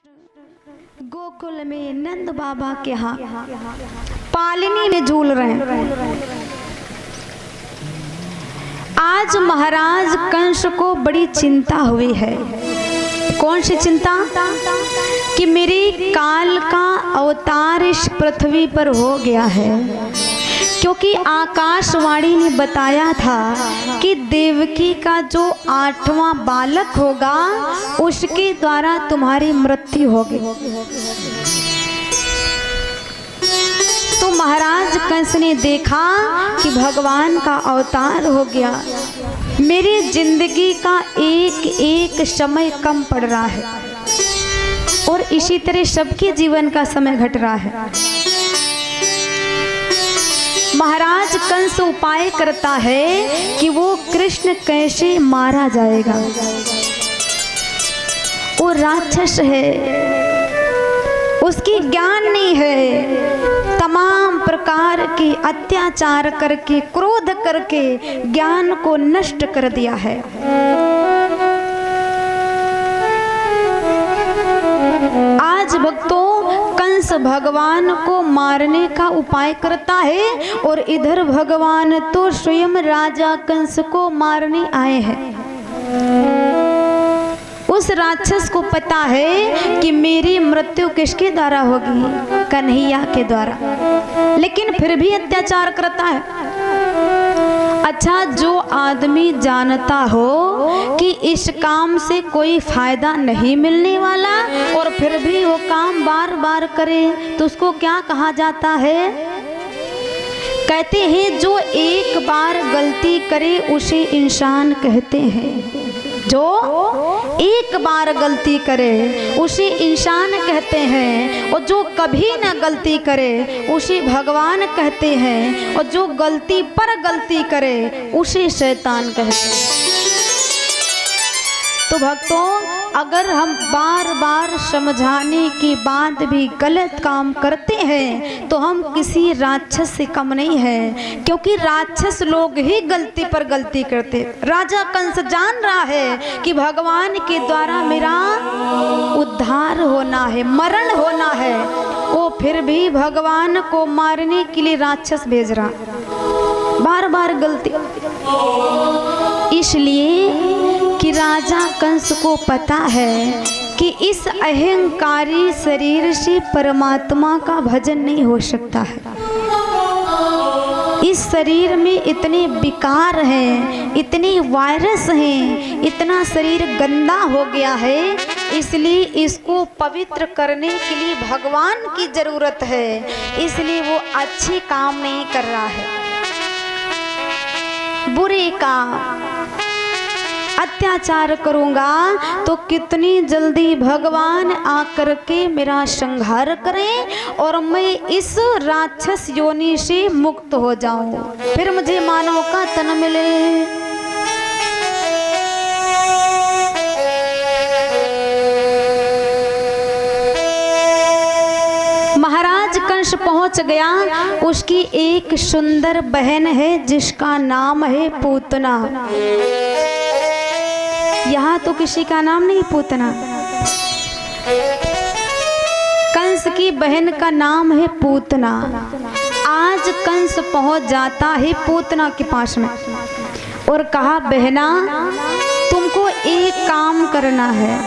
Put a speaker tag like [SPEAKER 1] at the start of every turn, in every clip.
[SPEAKER 1] कृष्ण गोकुल में नंद बाबा के यहाँ पालनी में झूल रहे हैं। आज महाराज कंस को बड़ी चिंता हुई है। कौन सी चिंता? कि मेरे काल का अवतार इस पृथ्वी पर हो गया है, क्योंकि आकाशवाणी ने बताया था कि देवकी का जो 8वां बालक होगा उसके द्वारा तुम्हारी मृत्यु होगी। तो महाराज कंस ने देखा कि भगवान का अवतार हो गया, मेरी जिंदगी का एक एक समय कम पड़ रहा है और इसी तरह सबके जीवन का समय घट रहा है। महाराज कंस उपाय करता है कि वो कृष्ण कैसे मारा जाएगा। वो राक्षस है, उसकी ज्ञान नहीं है, तमाम प्रकार के अत्याचार करके क्रोध करके ज्ञान को नष्ट कर दिया है। आज भक्तों कंस भगवान को मारने का उपाय करता है और इधर भगवान तो स्वयं राजा कंस को मारने आए हैं। उस राक्षस को पता है कि मेरी मृत्यु किसके द्वारा होगी? कन्हैया के द्वारा, लेकिन फिर भी अत्याचार करता है। अच्छा, जो आदमी जानता हो कि इस काम से कोई फायदा नहीं मिलने वाला और फिर भी वो काम बार बार करे तो उसको क्या कहा जाता है? कहते हैं जो एक बार गलती करे उसे इंसान कहते हैं। जो एक बार गलती करे उसे इंसान कहते हैं, और जो कभी न गलती करे उसे भगवान कहते हैं, और जो गलती पर गलती करे उसे शैतान कहते हैं। तो भक्तों, अगर हम बार बार समझाने के बाद भी गलत काम करते हैं तो हम किसी राक्षस से कम नहीं है, क्योंकि राक्षस लोग ही गलती पर गलती करते। राजा कंस जान रहा है कि भगवान के द्वारा मेरा उद्धार होना है, मरण होना है, वो फिर भी भगवान को मारने के लिए राक्षस भेज रहा, बार बार गलती। इसलिए कि राजा कंस को पता है कि इस अहंकारी शरीर से परमात्मा का भजन नहीं हो सकता है। इस शरीर में इतने विकार हैं, इतने वायरस हैं, इतना शरीर गंदा हो गया है, इसलिए इसको पवित्र करने के लिए भगवान की जरूरत है। इसलिए वो अच्छे काम नहीं कर रहा है, बुरे काम अत्याचार करूंगा तो कितनी जल्दी भगवान आकर के मेरा संहार करें और मैं इस राक्षस योनि से मुक्त हो जाऊं, फिर मुझे मानव का तन मिले। महाराज कंस पहुंच गया। उसकी एक सुंदर बहन है जिसका नाम है पूतना। यहाँ तो किसी का नाम नहीं पूतना, कंस की बहन का नाम है पूतना। आज कंस पहुंच जाता है पूतना के पास में और कहा, बहना तुमको एक काम करना है।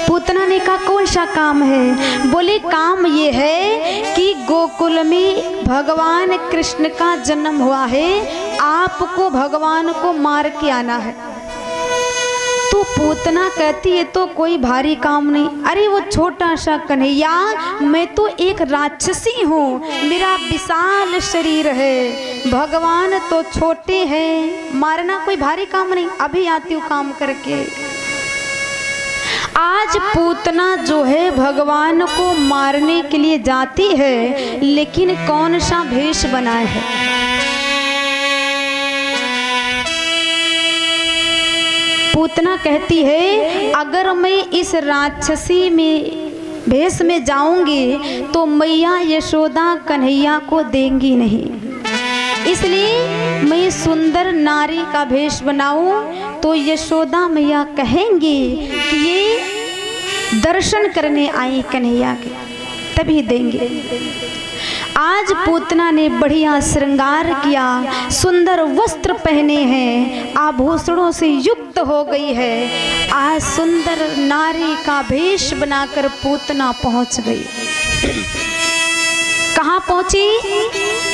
[SPEAKER 1] पूतना ने कहा, कौन सा काम है? बोले, काम ये है कि गोकुल में भगवान कृष्ण का जन्म हुआ है, आपको भगवान को मार के आना है। तो पूतना कहती है तो कोई भारी काम नहीं। अरे वो छोटा सा कन्हैया, मैं तो एक राक्षसी हूँ, मेरा विशाल शरीर है, भगवान तो छोटे हैं, मारना कोई भारी काम नहीं, अभी आती हूँ काम करके। आज पूतना जो है भगवान को मारने के लिए जाती है, लेकिन कौन सा भेष बनाए है? पूतना कहती है, अगर मैं इस राक्षसी में भेष में जाऊंगी तो मैया यशोदा कन्हैया को देंगी नहीं, इसलिए मैं सुंदर नारी का भेष बनाऊं तो यशोदा मैया कहेंगी कि ये दर्शन करने आई कन्हैया के, तभी देंगे। आज पूतना ने बढ़िया श्रृंगार किया, सुंदर वस्त्र पहने हैं, आभूषणों से युक्त हो गई है। आज सुंदर नारी का भेष बनाकर पूतना पहुंच गई। कहाँ पहुंची?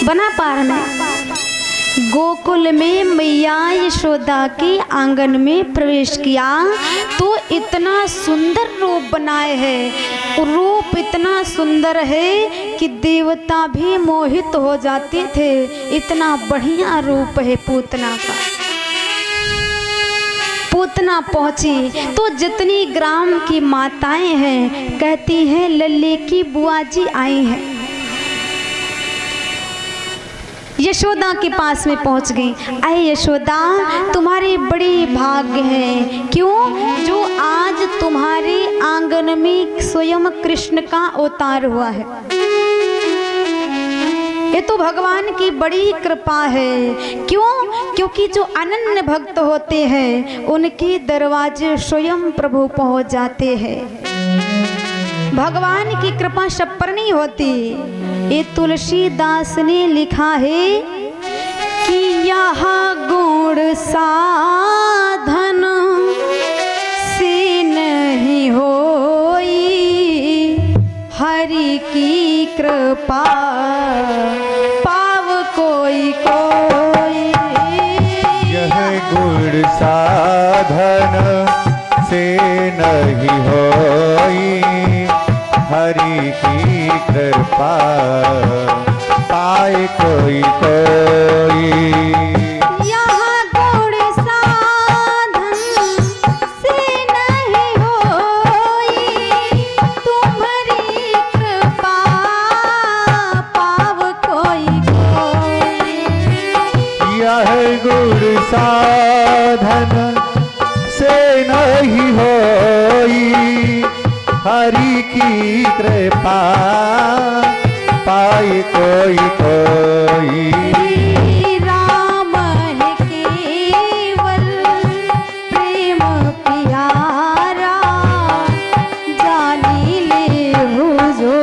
[SPEAKER 1] बनापार में। गोकुल में मैया यशोदा के आंगन में प्रवेश किया तो इतना सुंदर रूप बनाए है, रूप इतना सुंदर है कि देवता भी मोहित हो जाते थे, इतना बढ़िया रूप है पूतना का। पूतना पहुंची तो जितनी ग्राम की माताएं हैं कहती हैं लल्ले की बुआ जी आई हैं। यशोदा के पास में पहुंच गई। अरे यशोदा, तुम्हारे बड़े भाग्य हैं। क्यों? जो आज तुम्हारे आंगन में स्वयं कृष्ण का अवतार हुआ है। ये तो भगवान की बड़ी कृपा है। क्यों? क्योंकि जो अनन्य भक्त होते हैं उनके दरवाजे स्वयं प्रभु पहुंच जाते हैं। भगवान की कृपा सब पर नहीं होती। ये तुलसीदास ने लिखा है कि यह गुण साधन से नहीं होई, हरि की कृपा पाव कोई कोई।
[SPEAKER 2] यह गुण साधन से नहीं होई, हरि की कृपा पाए कोई कोई।
[SPEAKER 1] यहाँ गुण साधन से नहीं होई, तुम्हारी कृपा पाव कोई कोई।
[SPEAKER 2] यह गुण साधन से नहीं होई, हरि की कृपा पाए कोई कोई।
[SPEAKER 1] राम है केवल प्रेम प्यारा, जानी ले जो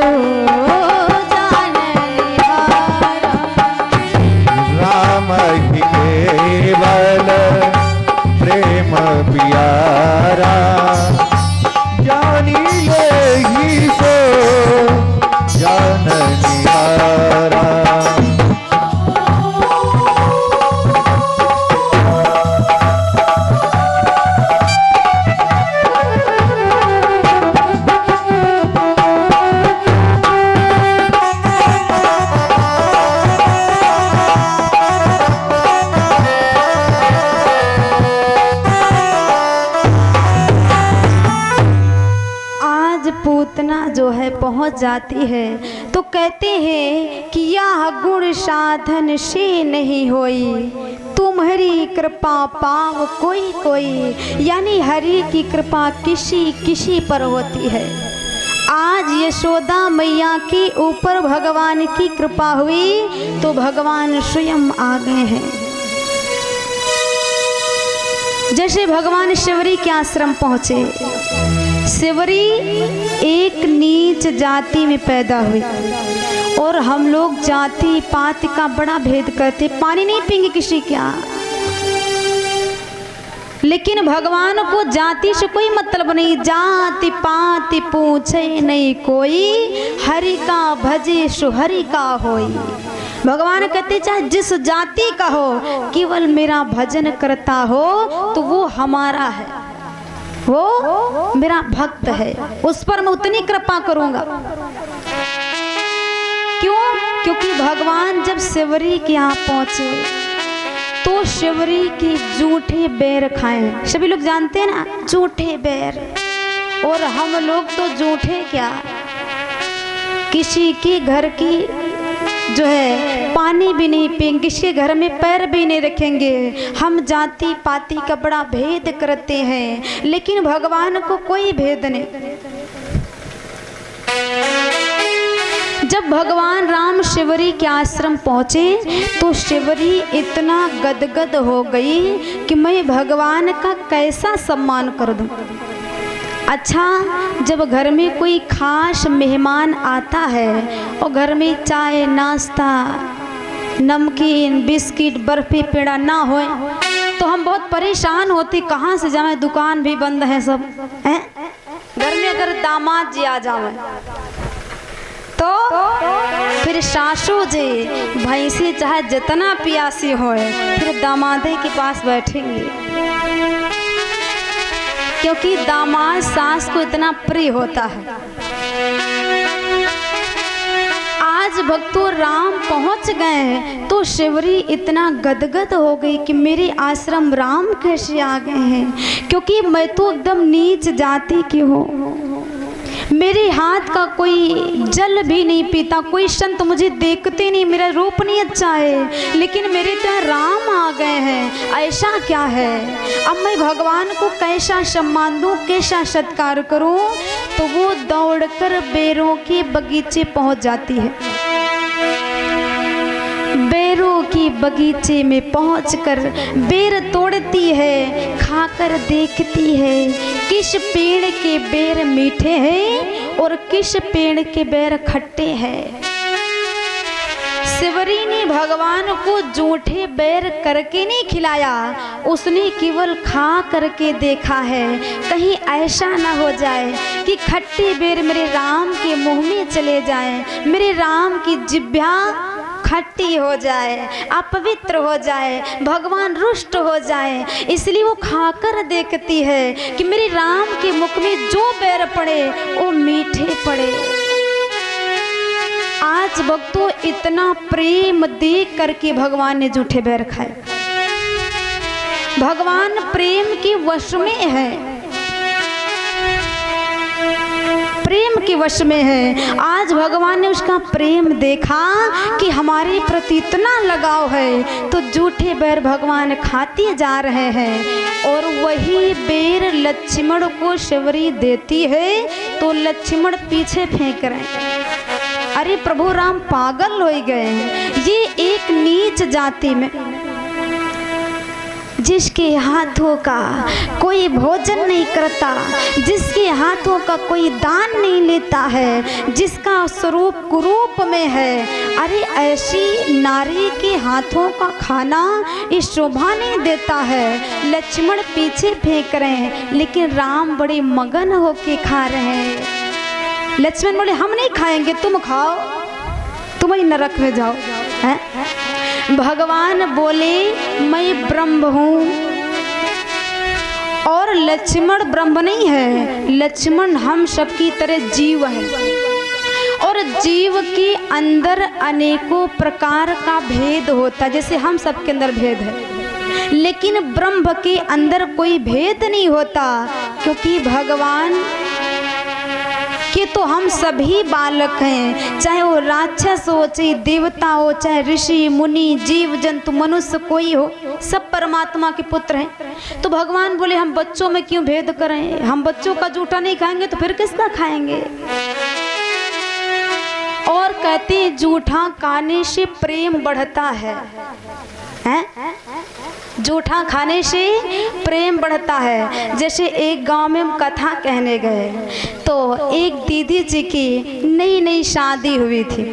[SPEAKER 1] जान निहारा।
[SPEAKER 2] राम ही केवल प्रेम प्यारा, जानी ले ही सो जान निहारा।
[SPEAKER 1] पूतना जो है पहुंच जाती है तो कहते हैं कि यह गुण साधन से नहीं होई, तुम्हारी कृपा पाव कोई कोई। यानी हरि की कृपा किसी किसी पर होती है। आज यशोदा मैया के ऊपर भगवान की कृपा हुई तो भगवान स्वयं आ गए हैं। जैसे भगवान शिवरी के आश्रम पहुंचे। शिवरी एक नीच जाति में पैदा हुई और हम लोग जाति पात का बड़ा भेद करते, पानी नहीं पीएंगे किसी क्या। लेकिन भगवान को जाति से कोई मतलब नहीं, जाति पाति पूछे नहीं कोई, हरि का भजे सो हरि का होई। भगवान कहते चाहे जिस जाति का हो, केवल मेरा भजन करता हो तो वो हमारा है, वो मेरा भक्त है, उस पर मैं उतनी कृपा करूंगा। क्यों? क्योंकि भगवान जब शिवरी के यहाँ पहुंचे तो शिवरी की जूठे बेर खाए। सभी लोग जानते हैं ना जूठे बेर, और हम लोग तो जूठे क्या, किसी के घर की जो है पानी भी नहीं पिएंगे, किसी घर में पैर भी नहीं रखेंगे। हम जाति पाति का बड़ा भेद करते हैं, लेकिन भगवान को कोई भेद नहीं। जब भगवान राम शिवरी के आश्रम पहुंचे तो शिवरी इतना गदगद हो गई कि मैं भगवान का कैसा सम्मान कर दूं। अच्छा, जब घर में कोई खास मेहमान आता है और घर में चाय नाश्ता नमकीन बिस्किट बर्फी पेड़ा ना होए तो हम बहुत परेशान होते, कहाँ से जाए, दुकान भी बंद है सब हैं। घर में अगर दामाद जी आ जाए तो फिर सासू जी भैंसी चाहे जितना प्यासी होए फिर दामादे के पास बैठेंगे, क्योंकि दामाद सास को इतना प्रिय होता है। आज भक्तों राम पहुंच गए तो शिवरी इतना गदगद हो गई कि मेरे आश्रम राम कैसे आ गए हैं, क्योंकि मैं तो एकदम नीच जाति की हूँ, मेरे हाथ का कोई जल भी नहीं पीता, कोई संत मुझे देखते नहीं, मेरा रूप नहीं अच्छा है, लेकिन मेरे तो राम आ गए हैं, ऐसा क्या है। अब मैं भगवान को कैसा सम्मान दूं, कैसा सत्कार करूं। तो वो दौड़कर बेरों के बगीचे पहुंच जाती है। बेरों की बगीचे में पहुंचकर बेर तोड़ती है, खाकर देखती है किस पेड़ के बेर मीठे हैं और किस पेड़ के बेर खट्टे हैं। शिवरी ने भगवान को जूठे बेर करके नहीं खिलाया, उसने केवल खा करके देखा है, कहीं ऐसा ना हो जाए कि खट्टे बेर मेरे राम के मुंह में चले जाएं, मेरे राम की जिह्वा खट्टी हो जाए, अपवित्र हो जाए, भगवान रुष्ट हो जाए। इसलिए वो खाकर देखती है कि मेरे राम के मुख में जो बेर पड़े वो मीठे पड़े। आज भक्तों इतना प्रेम देख करके भगवान ने जूठे बेर खाए। भगवान प्रेम के वश में है, प्रेम के वश में है। आज भगवान ने उसका प्रेम देखा कि हमारे प्रति इतना लगाव है, तो जूठे बेर भगवान खाते जा रहे हैं। और वही बेर लक्ष्मण को शिवरी देती है तो लक्ष्मण पीछे फेंक रहे हैं। अरे प्रभु राम पागल हो गए हैं। ये एक नीच जाति में जिसके हाथों का कोई भोजन नहीं करता, जिसके हाथों का कोई दान नहीं लेता है, जिसका स्वरूप कुरूप में है, अरे ऐसी नारी के हाथों का खाना इस शोभा नहीं देता है। लक्ष्मण पीछे फेंक रहे हैं, लेकिन राम बड़े मगन होके खा रहे हैं। लक्ष्मण बोले हम नहीं खाएंगे, तुम खाओ, तुम ही नरक में जाओ। है? भगवान बोले मैं ब्रह्म हूँ, और लक्ष्मण ब्रह्म नहीं है, लक्ष्मण हम सबकी तरह जीव है, और जीव के अंदर अनेकों प्रकार का भेद होता है, जैसे हम सबके अंदर भेद है, लेकिन ब्रह्म के अंदर कोई भेद नहीं होता, क्योंकि भगवान कि तो हम सभी बालक हैं, चाहे वो राक्षस हो, चाहे देवता हो, चाहे ऋषि मुनि जीव जंतु मनुष्य कोई हो, सब परमात्मा के पुत्र हैं। तो भगवान बोले हम बच्चों में क्यों भेद करें, हम बच्चों का जूठा नहीं खाएंगे तो फिर किसका खाएंगे। और कहते हैं जूठा खाने से प्रेम बढ़ता है, जूठा खाने से प्रेम बढ़ता है। जैसे एक गांव में हम कथा कहने गए तो एक दीदी जी की नई नई शादी हुई थी,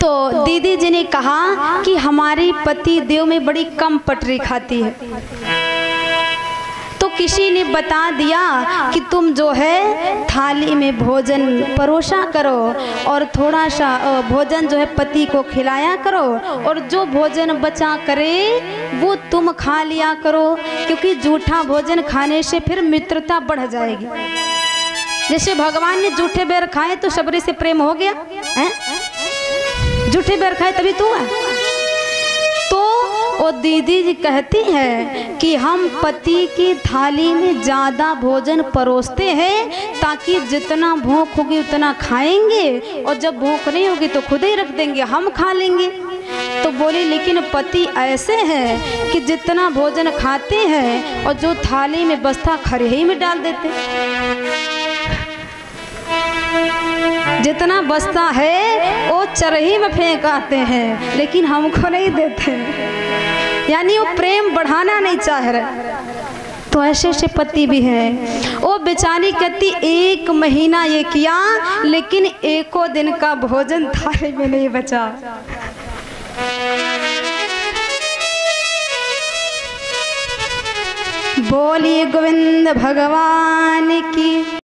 [SPEAKER 1] तो दीदी जी ने कहा कि हमारी पति देव में बड़ी कम पटरी खाती है। तो किसी ने बता दिया कि तुम जो है थाली में भोजन परोसा करो और थोड़ा सा भोजन जो है पति को खिलाया करो, और जो भोजन बचा करे वो तुम खा लिया करो, क्योंकि जूठा भोजन खाने से फिर मित्रता बढ़ जाएगी। जैसे भगवान ने जूठे बेर खाए तो शबरी से प्रेम हो गया है, जूठे बेर खाए तभी तू है। तो वो दीदी जी कहती है कि हम पति की थाली में ज़्यादा भोजन परोसते हैं ताकि जितना भूख होगी उतना खाएंगे, और जब भूख नहीं होगी तो खुद ही रख देंगे, हम खा लेंगे। तो बोली लेकिन पति ऐसे हैं कि जितना भोजन खाते हैं और जो थाली में बस्ता खरेही में डाल देते, जितना बस्ता है वो चरही में फेंक आते हैं, लेकिन हमको नहीं देते। यानी वो प्रेम बढ़ाना नहीं चाह रहे। तो ऐसे ऐसे पति भी हैं। वो बेचारी कहती 1 महीना ये किया लेकिन एको दिन का भोजन थाली में नहीं बचा। बोलिए गोविंद भगवान की।